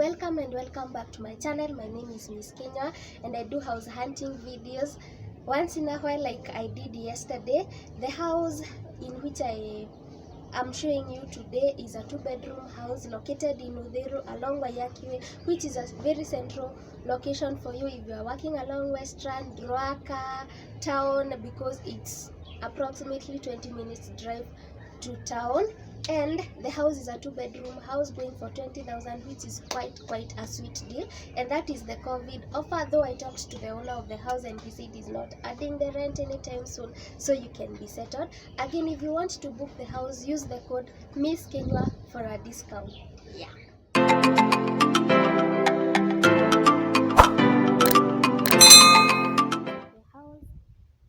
welcome and welcome back to my channel. My name is Miss Kinyua and I do house hunting videos once in a while, like I did yesterday. The house in which I am showing you today is a 2-bedroom house located in Uthiru along Wayakiwe, which is a very central location for you if you are working along Western, Ruaka town, because it's approximately 20 minutes drive to town. And the house is a 2-bedroom house going for 20,000, which is quite a sweet deal. And that is the COVID offer, though I talked to the owner of the house and he said he's not adding the rent anytime soon, so you can be settled. Again, if you want to book the house, use the code Miss Kinyua for a discount. Yeah. The house,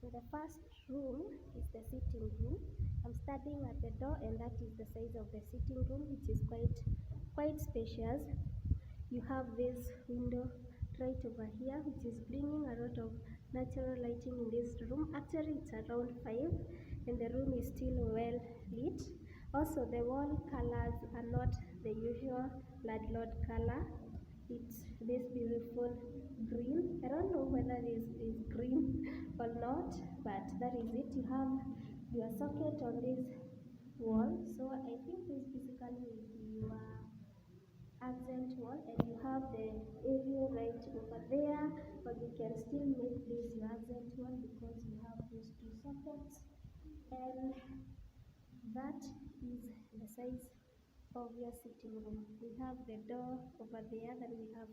so the first room is the sitting room. I'm standing at the door, and that is the size of the sitting room, which is quite spacious. You have this window right over here, which is bringing a lot of natural lighting in this room. Actually, it's around 5, and the room is still well lit. Also, the wall colors are not the usual landlord color. It's this beautiful green. I don't know whether it is green or not, but that is it. You have your socket on this wall, so I think this physically will be your accent wall, and you have the area right over there, but you can still make this your accent wall because you have these 2 sockets, and that is the size of your sitting room. We have the door over there that we have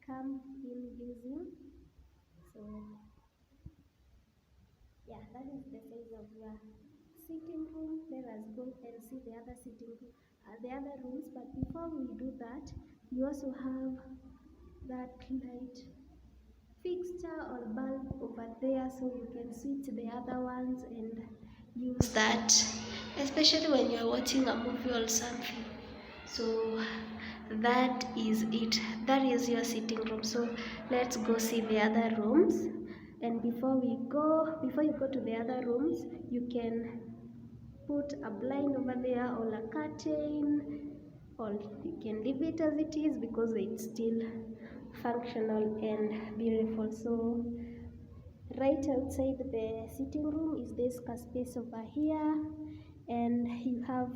come in using. So yeah, that is the size of your sitting room. Let us go and see the other the other rooms. But before we do that, you also have that light fixture or bulb over there, so you can switch the other ones and use that, especially when you are watching a movie or something. So that is it. That is your sitting room. So let's go see the other rooms. And before you go to the other rooms, you can put a blind over there or a curtain, or you can leave it as it is because it's still functional and beautiful. So right outside the sitting room is this space over here, and you have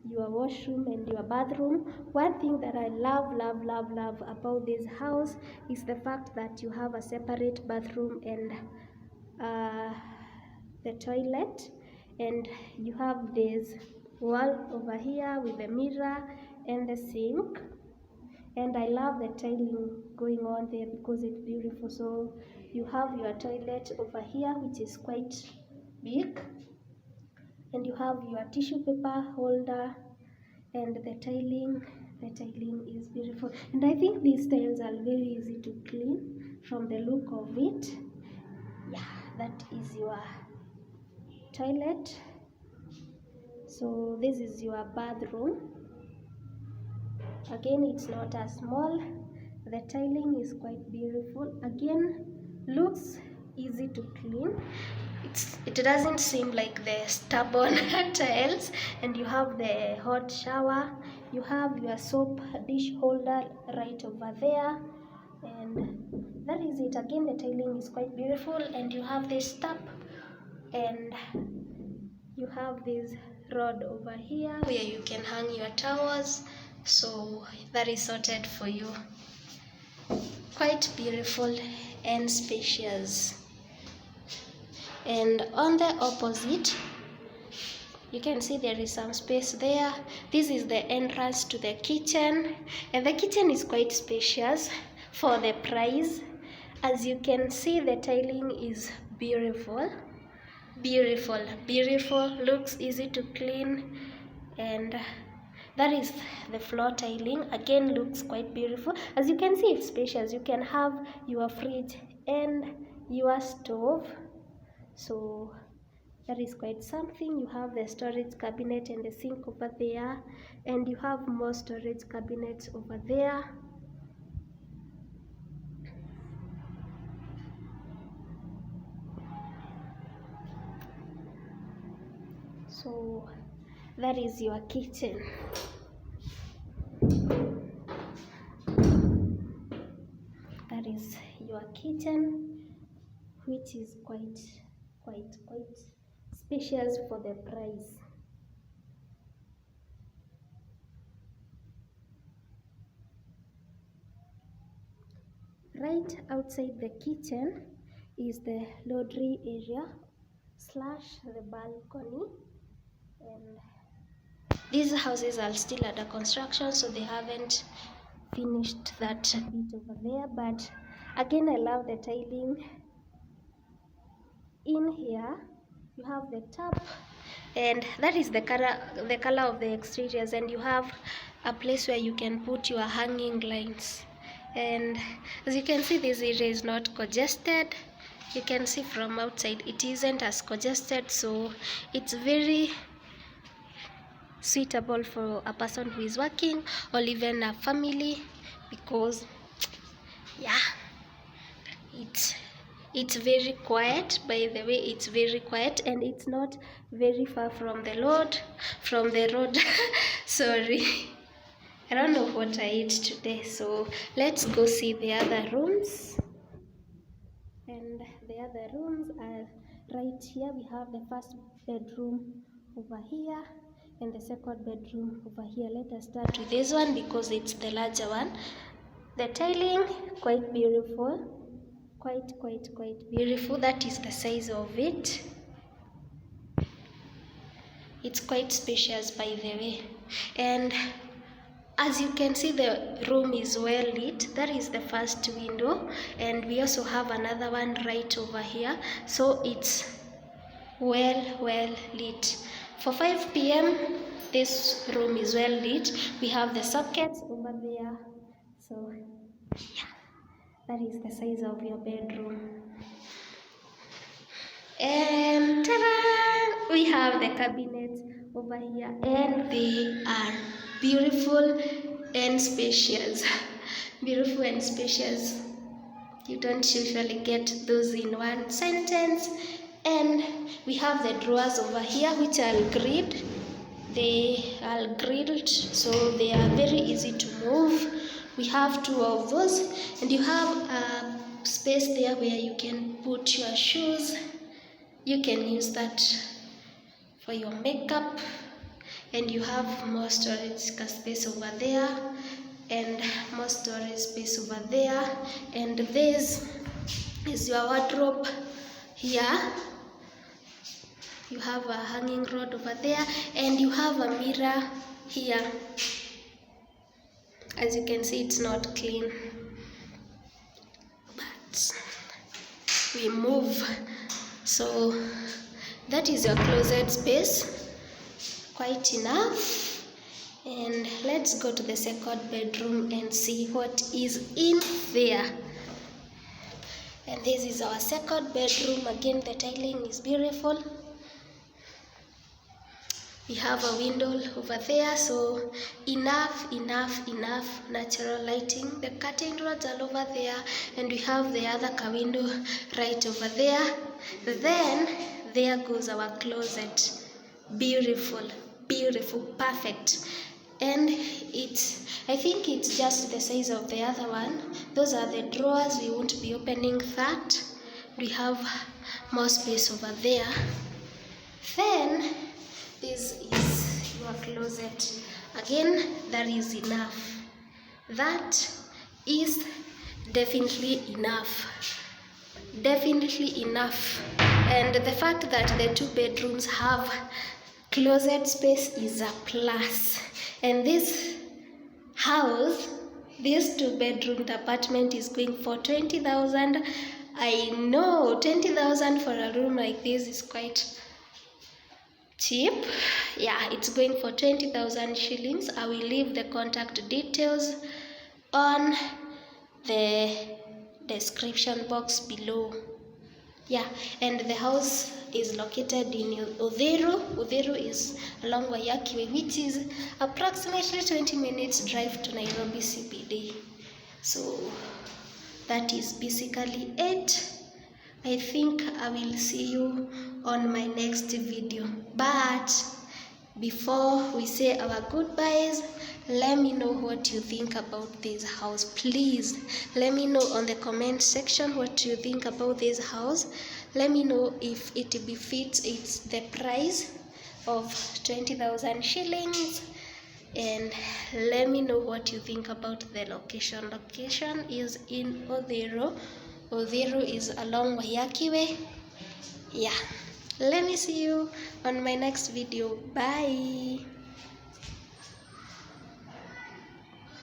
your washroom and your bathroom. One thing that I love about this house is the fact that you have a separate bathroom and the toilet, and you have this wall over here with the mirror and the sink. And I love the tiling going on there because it's beautiful. So you have your toilet over here, which is quite big, and you have your tissue paper holder, and the tiling is beautiful. And I think these tiles are very easy to clean from the look of it. Yeah, that is your toilet. So this is your bathroom. Again, it's not as small. The tiling is quite beautiful. Again, looks easy to clean. It doesn't seem like the stubborn tiles. And you have the hot shower. You have your soap dish holder right over there, and that is it. Again, the tiling is quite beautiful, and you have this tap, and you have this rod over here where you can hang your towels. So that is sorted for you. Quite beautiful and spacious. And on the opposite, you can see there is some space there. This is the entrance to the kitchen, and the kitchen is quite spacious for the price. As you can see, the tiling is beautiful, looks easy to clean, and that is the floor tiling. Again, looks quite beautiful. As you can see, it's spacious. You can have your fridge and your stove, so that is quite something. You have the storage cabinet and the sink over there, and you have more storage cabinets over there. So that is your kitchen. your kitchen, which is quite spacious for the price. Right outside the kitchen is the laundry area / the balcony, and these houses are still under construction, so they haven't finished that bit over there. But again, I love the tiling in here. You have the tap, and that is the color of the exteriors, and you have a place where you can put your hanging lines. And as you can see, this area is not congested. You can see from outside it isn't as congested, so it's very suitable for a person who is working or even a family, because yeah, it's very quiet. By the way, it's very quiet, and it's not very far from the road. Sorry, I don't know what I ate today. So let's go see the other rooms. And the other rooms are right here. We have the first bedroom over here and the second bedroom over here. Let us start with this one because it's the larger one. The tiling, quite beautiful. Quite beautiful. That is the size of it. It's quite spacious, by the way. And as you can see, the room is well lit. That is the first window, and we also have another one right over here, so it's well lit. For 5 p.m. this room is well lit. We have the sockets over there, so yeah, that is the size of your bedroom. And ta-da! We have the cabinets over here, and they are beautiful and spacious. Beautiful and spacious. You don't usually get those in one sentence. And we have the drawers over here, which are grilled. They are grilled, so they are very easy to move. We have 2 of those, and you have a space there where you can put your shoes. You can use that for your makeup, and you have more storage space over there, and more storage space over there. And this is your wardrobe here. You have a hanging rod over there, and you have a mirror here. As you can see, it's not clean, but we move. So that is your closet space, quite enough. And let's go to the second bedroom and see what is in there. And this is our second bedroom. Again, the tiling is beautiful. We have a window over there, so enough natural lighting. The curtain rods are over there, and we have the other window right over there. Then there goes our closet. Beautiful, perfect. And I think it's just the size of the other one. Those are the drawers. We won't be opening that. We have more space over there. Then this is your closet. Again, that is enough. That is definitely enough. And the fact that the 2 bedrooms have closet space is a plus. And this house, this 2-bedroom apartment is going for 20,000. I know 20,000 for a room like this is quite cheap. Yeah, it's going for 20,000 shillings. I will leave the contact details on the description box below. Yeah, and the house is located in Uthiru. Uthiru is along Wayakiwe, which is approximately 20 minutes drive to Nairobi CBD. So that is basically it. I think I will see you on my next video. But before we say our goodbyes, Let me know what you think about this house. Please let me know on the comment section what you think about this house. Let me know if it befits the price of 20,000 shillings, and let me know what you think about the location. Location is in Uthiru. Uthiru is along Waiyaki Way. Yeah, let me see you on my next video. Bye.